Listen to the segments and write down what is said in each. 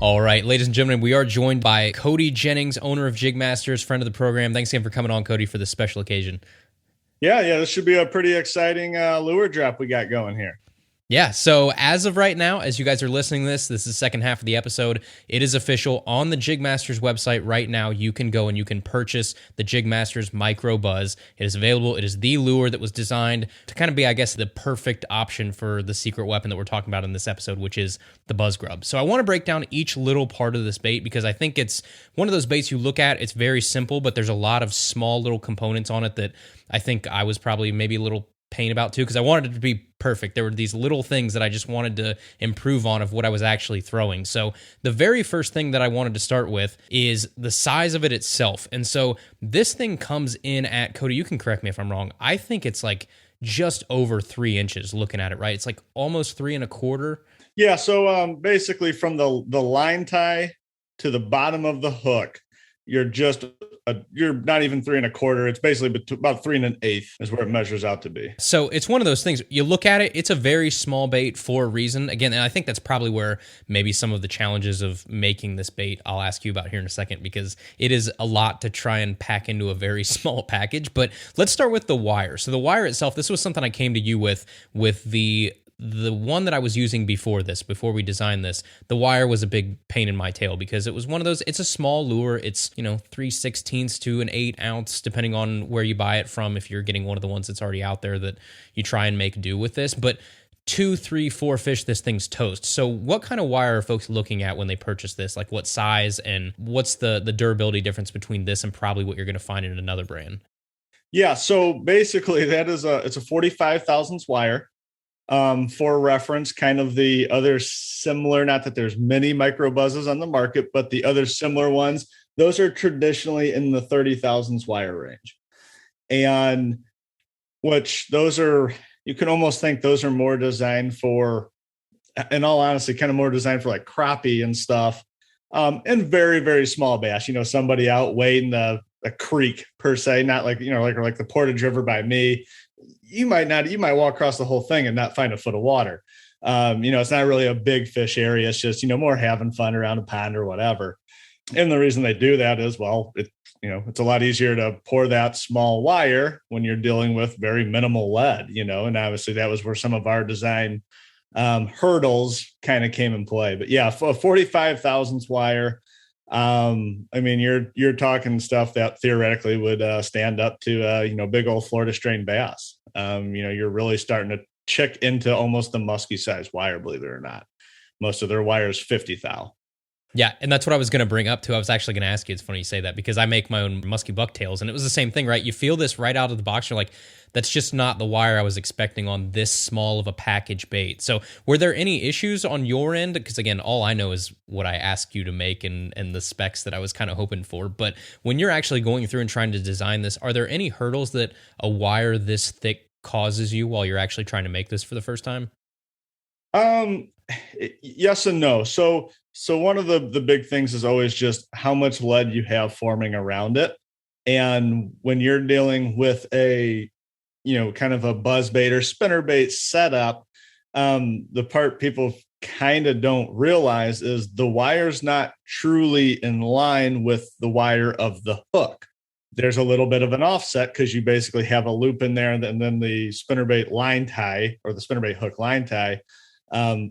All right, ladies and gentlemen, we are joined by Cody Jennings, owner of Jigmasters, friend of the program. Thanks again for coming on, Cody, for this special occasion. Yeah, this should be a pretty exciting lure drop we got going here. Yeah, so as of right now, as you guys are listening to this is the second half of the episode. It is official on the Jigmasters website right now. You can go and you can purchase the Jigmasters MicroBuzz. It is available. It is the lure that was designed to kind of be, I guess, the perfect option for the secret weapon that we're talking about in this episode, which is the BuzzGrub. So I want to break down each little part of this bait because I think it's one of those baits you look at, it's very simple, but there's a lot of small little components on it that I think I was probably maybe a little pain about too, because I wanted it to be perfect. There were these little things that I just wanted to improve on of what I was actually throwing. So the very first thing that I wanted to start with is the size of it itself. And so this thing comes in at, Cody, you can correct me if I'm wrong, I think it's like just over 3 inches looking at it, right? It's like almost 3.25. Yeah, so basically from the line tie to the bottom of the hook, you're not even 3.25. It's basically about 3 1/8 is where it measures out to be. So it's one of those things. You look at it, it's a very small bait for a reason. Again, and I think that's probably where maybe some of the challenges of making this bait I'll ask you about here in a second, because it is a lot to try and pack into a very small package. But let's start with the wire. So the wire itself, this was something I came to you with the one that I was using before we designed this. The wire was a big pain in my tail because it was one of those, it's a small lure. It's, 3/16 to an 8 ounce, depending on where you buy it from. If you're getting one of the ones that's already out there that you try and make do with this, but 2, 3, 4 fish, this thing's toast. So what kind of wire are folks looking at when they purchase this? Like what size, and what's the durability difference between this and probably what you're going to find in another brand? Yeah, so basically it's a 45 thousandths wire. For reference, kind of the other similar, not that there's many MicroBuzzes on the market, but the other similar ones, those are traditionally in the 30 thousandths wire range. And which those are, you can almost think those are more designed for, in all honesty, kind of more designed for like crappie and stuff. And very, very small bass, somebody out wading a creek per se, not like, like the Portage River by me. You might walk across the whole thing and not find a foot of water. It's not really a big fish area. It's just, more having fun around a pond or whatever. And the reason they do that is, well, it's a lot easier to pour that small wire when you're dealing with very minimal lead, and obviously that was where some of our design hurdles kind of came in play. But yeah, a 45 thousandths wire. You're talking stuff that theoretically would stand up to big old Florida strain bass. You're really starting to check into almost the musky size wire, believe it or not. Most of their wires 50 thou. Yeah, and that's what I was going to bring up too. I was actually going to ask you. It's funny you say that because I make my own musky bucktails, and it was the same thing, right? You feel this right out of the box. You're like, that's just not the wire I was expecting on this small of a package bait. So were there any issues on your end? Because again, all I know is what I asked you to make and the specs that I was kind of hoping for. But when you're actually going through and trying to design this, are there any hurdles that a wire this thick causes you while you're actually trying to make this for the first time? Yes and no. So one of the big things is always just how much lead you have forming around it. And when you're dealing with a, kind of a buzz bait or spinner bait setup, the part people kind of don't realize is the wire's not truly in line with the wire of the hook. There's a little bit of an offset because you basically have a loop in there, and then the spinnerbait line tie or the spinnerbait hook line tie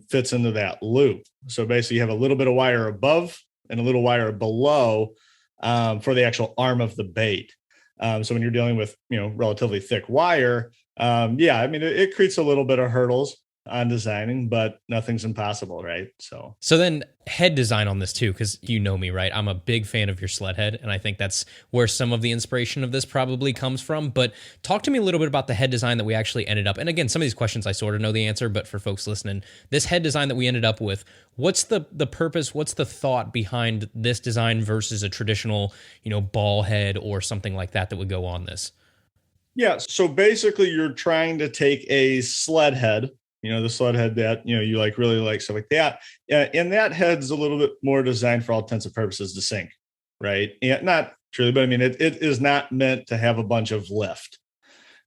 fits into that loop. So basically you have a little bit of wire above and a little wire below for the actual arm of the bait. So when you're dealing with, relatively thick wire, it creates a little bit of hurdles on designing, but nothing's impossible, right? So then head design on this too, because you know me, right? I'm a big fan of your sled head, and I think that's where some of the inspiration of this probably comes from. But talk to me a little bit about the head design that we actually ended up. And again, some of these questions I sort of know the answer, but for folks listening, this head design that we ended up with, what's the purpose? What's the thought behind this design versus a traditional, ball head or something like that would go on this? Yeah. So basically you're trying to take a sled head, the sled head that, you really like, stuff like that. And that head's a little bit more designed for all intents and purposes to sink, right? And not truly, but it is not meant to have a bunch of lift.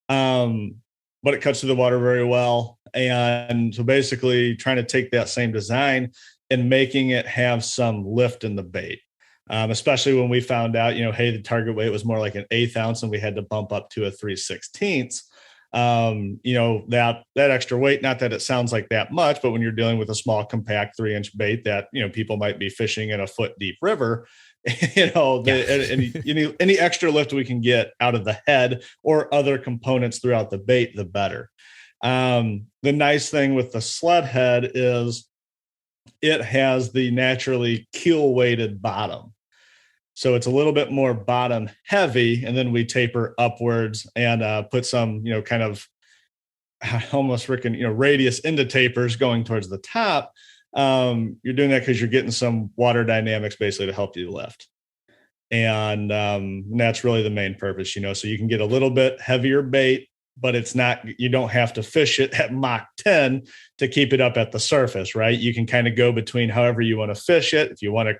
But it cuts through the water very well. And so basically trying to take that same design and making it have some lift in the bait. Especially when we found out, hey, the target weight was more like an 1/8 ounce and we had to bump up to a 3/16. That extra weight, not that it sounds like that much, but when you're dealing with a small, compact 3-inch bait that, people might be fishing in a foot deep river, any extra lift we can get out of the head or other components throughout the bait, the better. The nice thing with the sled head is it has the naturally keel weighted bottom. So it's a little bit more bottom heavy, and then we taper upwards and put some, kind of almost freaking, radius into tapers going towards the top. You're doing that because you're getting some water dynamics basically to help you lift. And that's really the main purpose, so you can get a little bit heavier bait, but it's not, you don't have to fish it at Mach 10 to keep it up at the surface, right? You can kind of go between however you want to fish it. If you want to,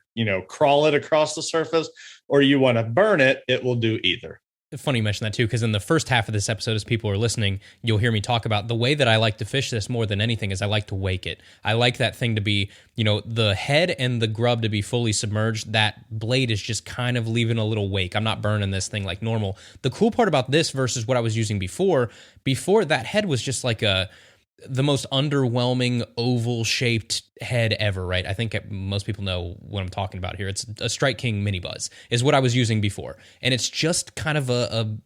crawl it across the surface or you want to burn it, it will do either. Funny you mention that too, because in the first half of this episode, as people are listening, you'll hear me talk about the way that I like to fish this more than anything is I like to wake it. I like that thing to be, the head and the grub to be fully submerged. That blade is just kind of leaving a little wake. I'm not burning this thing like normal. The cool part about this versus what I was using before that head was just like the most underwhelming oval shaped head ever, right? I think most people know what I'm talking about here. It's a Strike King mini buzz is what I was using before. And it's just kind of an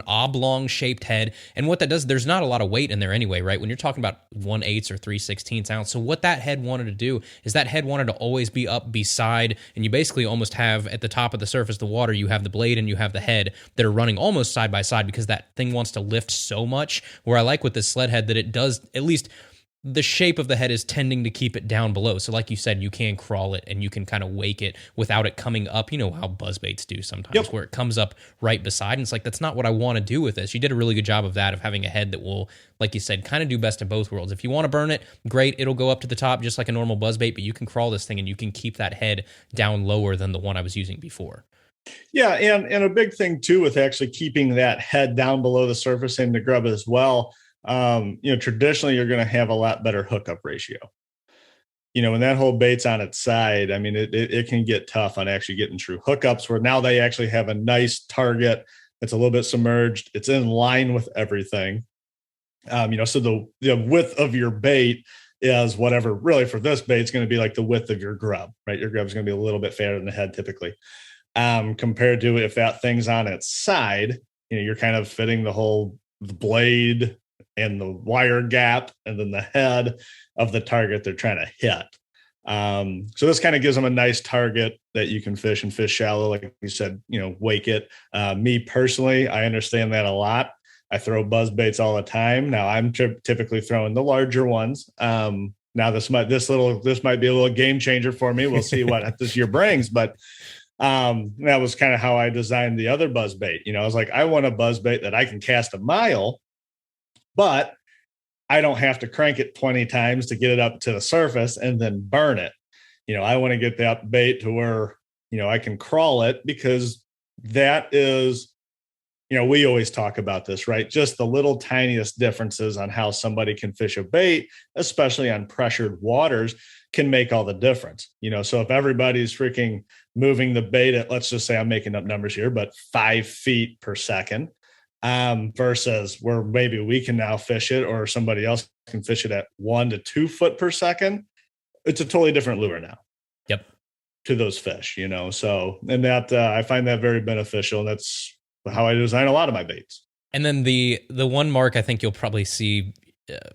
oblong shaped head. And what that does, there's not a lot of weight in there anyway, right? When you're talking about 1/8 or 3/16 ounce. So what that head wanted to do is that head wanted to always be up beside, and you basically almost have at the top of the surface, the water, you have the blade and you have the head that are running almost side by side because that thing wants to lift so much. Where I like with this sled head that it does, at least the shape of the head is tending to keep it down below. So like you said, you can crawl it and you can kind of wake it without it coming up. You know how buzzbaits do sometimes, where it comes up right beside. And it's like, that's not what I want to do with this. You did a really good job of that, of having a head that will, like you said, kind of do best in both worlds. If you want to burn it, great. It'll go up to the top just like a normal buzzbait, but you can crawl this thing and you can keep that head down lower than the one I was using before. Yeah. And a big thing too, with actually keeping that head down below the surface and the grub as well, traditionally you're going to have a lot better hookup ratio. When that whole bait's on its side, I mean, it can get tough on actually getting true hookups, where now they actually have a nice target that's a little bit submerged. It's in line with everything. So the width of your bait is whatever, really for this bait, it's going to be like the width of your grub, right? Your grub is going to be a little bit fatter than the head typically, compared to if that thing's on its side, you're kind of fitting the blade and the wire gap and then the head of the target they're trying to hit. So this kind of gives them a nice target that you can fish and fish shallow. Like you said, wake it. Me personally, I understand that a lot. I throw buzz baits all the time. Now I'm typically throwing the larger ones. Now this might be a little game changer for me. We'll see what this year brings, but that was kind of how I designed the other buzz bait. I was like, I want a buzz bait that I can cast a mile, but I don't have to crank it 20 times to get it up to the surface and then burn it. I want to get that bait to where, I can crawl it, because that is, we always talk about this, right? Just the little tiniest differences on how somebody can fish a bait, especially on pressured waters, can make all the difference. So if everybody's freaking moving the bait at, let's just say I'm making up numbers here, but 5 feet per second, versus where maybe we can now fish it or somebody else can fish it at 1 to 2 foot per second, it's a totally different lure now. Yep. To those fish, so, and that, I find that very beneficial, and that's how I design a lot of my baits. And then the one mark I think you'll probably see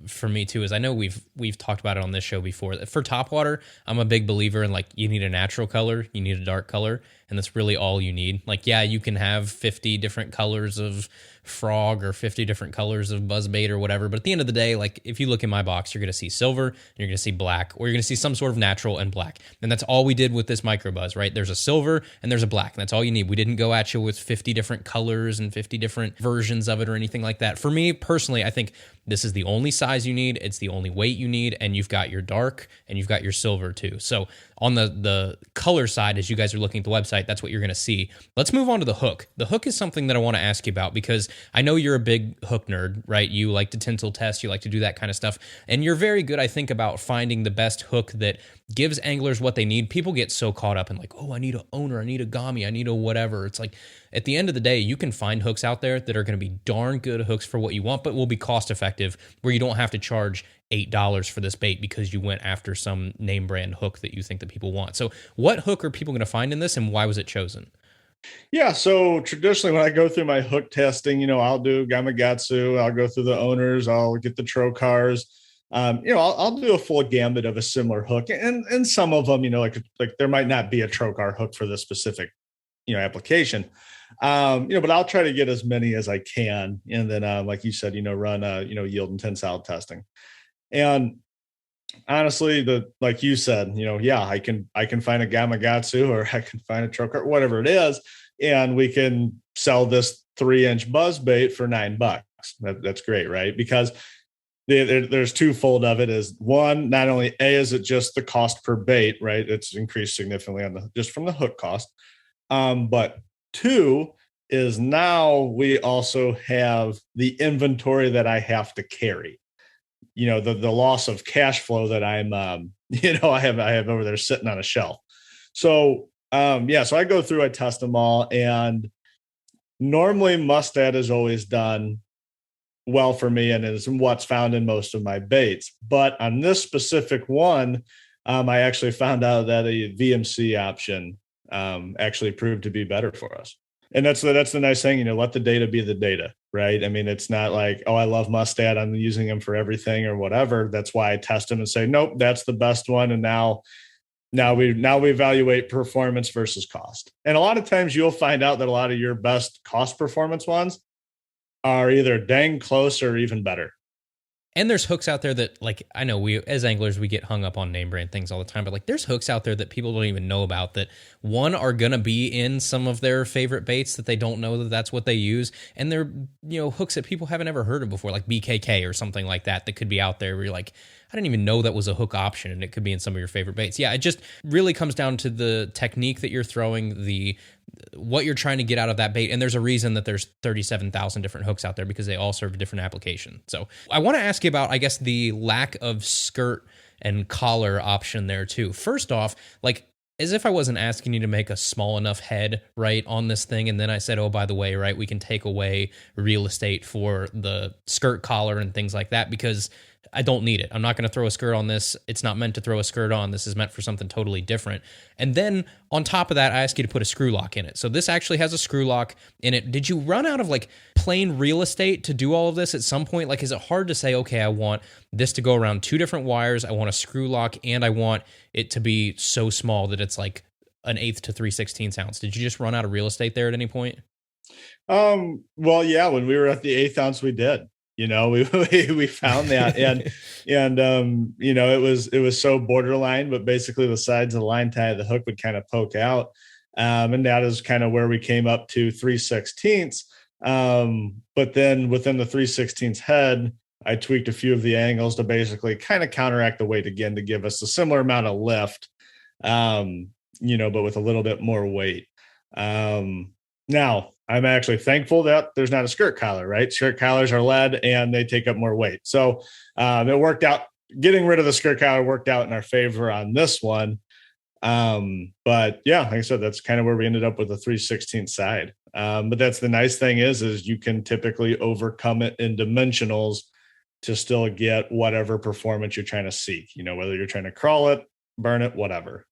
for me too is, I know we've talked about it on this show before. For topwater, I'm a big believer in, like, you need a natural color, you need a dark color, and that's really all you need. Like, yeah, you can have 50 different colors of frog or 50 different colors of buzzbait or whatever, but at the end of the day, like, if you look in my box, you're going to see silver, and you're going to see black, or you're going to see some sort of natural and black. And that's all we did with this MicroBuzz, right? There's a silver and there's a black, and that's all you need. We didn't go at you with 50 different colors and 50 different versions of it or anything like that. For me personally, I think this is the only size you need, it's the only weight you need, and you've got your dark and you've got your silver too. So on the color side, as you guys are looking at the website, that's what you're going to see. Let's move on to the hook. The hook is something that I want to ask you about because I know you're a big hook nerd, right? You like to tinsel test, you like to do that kind of stuff, and you're very good, I think, about finding the best hook that gives anglers what they need. People get so caught up in like, oh, I need a Owner, I need a Gami, I need a whatever. It's like, at the end of the day, you can find hooks out there that are going to be darn good hooks for what you want, but will be cost effective, where you don't have to charge $8 for this bait because you went after some name brand hook that you think that people want. So what hook are people going to find in this, and why was it chosen? Yeah. So traditionally, when I go through my hook testing, I'll do Gamakatsu, I'll go through the owners, I'll get the trocars. I'll do a full gambit of a similar hook, and some of them, like there might not be a trocar hook for the specific, application. But I'll try to get as many as I can, and then, like you said, run, yield and tensile testing. And honestly, like you said, yeah, I can find a Gamakatsu or I can find a trocar, whatever it is, and we can sell this 3-inch buzz bait for $9. That's great, right? Because there's twofold of it. Is one, not only is it just the cost per bait, right? It's increased significantly just from the hook cost. But two is now we also have the inventory that I have to carry. The loss of cash flow that I'm, I have over there sitting on a shelf. So, so I go through, I test them all, and normally mustad is always done well for me and is what's found in most of my baits. But on this specific one, I actually found out that a VMC option actually proved to be better for us. And that's the nice thing, let the data be the data, right? I mean, it's not like, oh, I love mustad, I'm using them for everything or whatever. That's why I test them and say, nope, that's the best one. And now we evaluate performance versus cost. And a lot of times you'll find out that a lot of your best cost performance ones are either dang close or even better. And there's hooks out there that, like, I know we as anglers, we get hung up on name brand things all the time, but like there's hooks out there that people don't even know about that, one, are going to be in some of their favorite baits that they don't know that that's what they use. And they're, hooks that people haven't ever heard of before, like BKK or something like that could be out there where you're like, I didn't even know that was a hook option, and it could be in some of your favorite baits. Yeah, it just really comes down to the technique that you're throwing, what you're trying to get out of that bait. And there's a reason that there's 37,000 different hooks out there, because they all serve a different application. So I want to ask you about, I guess, the lack of skirt and collar option there too. First off, like, as if I wasn't asking you to make a small enough head, right, on this thing. And then I said, oh, by the way, right, we can take away real estate for the skirt collar and things like that, because I don't need it. I'm not going to throw a skirt on this. It's not meant to throw a skirt on. This is meant for something totally different. And then on top of that, I ask you to put a screw lock in it. So this actually has a screw lock in it. Did you run out of like plain real estate to do all of this at some point? Like, is it hard to say, okay, I want this to go around 2 different wires, I want a screw lock, and I want it to be so small that it's like an 1/8 to 3/16 ounce? Did you just run out of real estate there at any point? Well, yeah, when we were at the 1/8 ounce, we did. We found that, and it was so borderline, but basically the sides of the line tie of the hook would kind of poke out, and that is kind of where we came up to 3/16. But then within the 3/16 head, I tweaked a few of the angles to basically kind of counteract the weight again to give us a similar amount of lift, but with a little bit more weight. Now, I'm actually thankful that there's not a skirt collar, right? Skirt collars are lead and they take up more weight. So it worked out. Getting rid of the skirt collar worked out in our favor on this one. But yeah, like I said, that's kind of where we ended up with the 3/16 side. But that's the nice thing is you can typically overcome it in dimensionals to still get whatever performance you're trying to seek, whether you're trying to crawl it, burn it, whatever.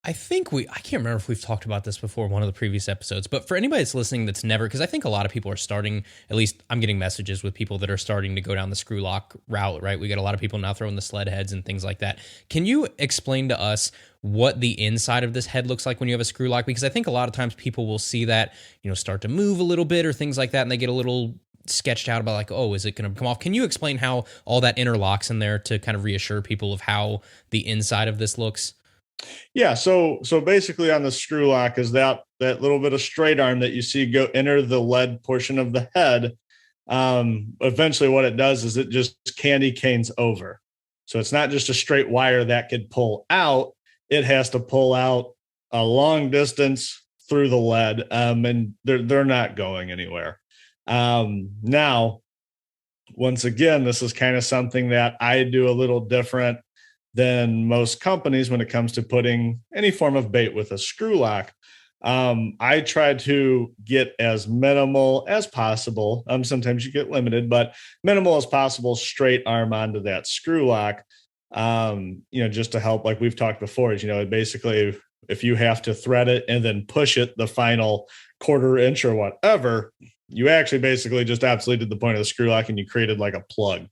I can't remember if we've talked about this before in one of the previous episodes, but for anybody that's listening that's never, because I think a lot of people are starting, at least I'm getting messages with people that are starting to go down the screw lock route, right? We get a lot of people now throwing the sled heads and things like that. Can you explain to us what the inside of this head looks like when you have a screw lock? Because I think a lot of times people will see that, start to move a little bit or things like that, and they get a little sketched out about like, oh, is it going to come off? Can you explain how all that interlocks in there to kind of reassure people of how the inside of this looks? Yeah. So basically on the screw lock is that little bit of straight arm that you see go enter the lead portion of the head. Eventually what it does is it just candy canes over. So it's not just a straight wire that could pull out. it has to pull out a long distance through the lead, and they're not going anywhere. Now, once again, this is kind of something that I do a little different than most companies when it comes to putting any form of bait with a screw lock. I try to get as minimal as possible. Sometimes you get limited, but minimal as possible straight arm onto that screw lock. Just to help, like we've talked before, is, basically if you have to thread it and then push it the final quarter inch or whatever, you actually basically just absolutely did the point of the screw lock and you created like a plug,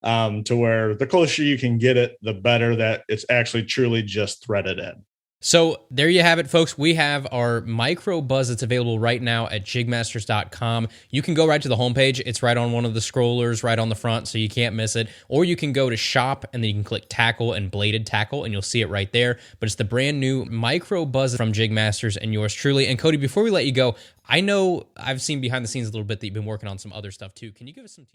to where the closer you can get it, the better that it's actually truly just threaded in. So there you have it, folks. We have our MicroBuzz that's available right now at jigmasters.com. You can go right to the homepage. It's right on one of the scrollers right on the front, so you can't miss it. Or you can go to shop, and then you can click tackle and bladed tackle, and you'll see it right there. But it's the brand new MicroBuzz from Jigmasters and yours truly. And Cody, before we let you go, I know I've seen behind the scenes a little bit that you've been working on some other stuff too. Can you give us some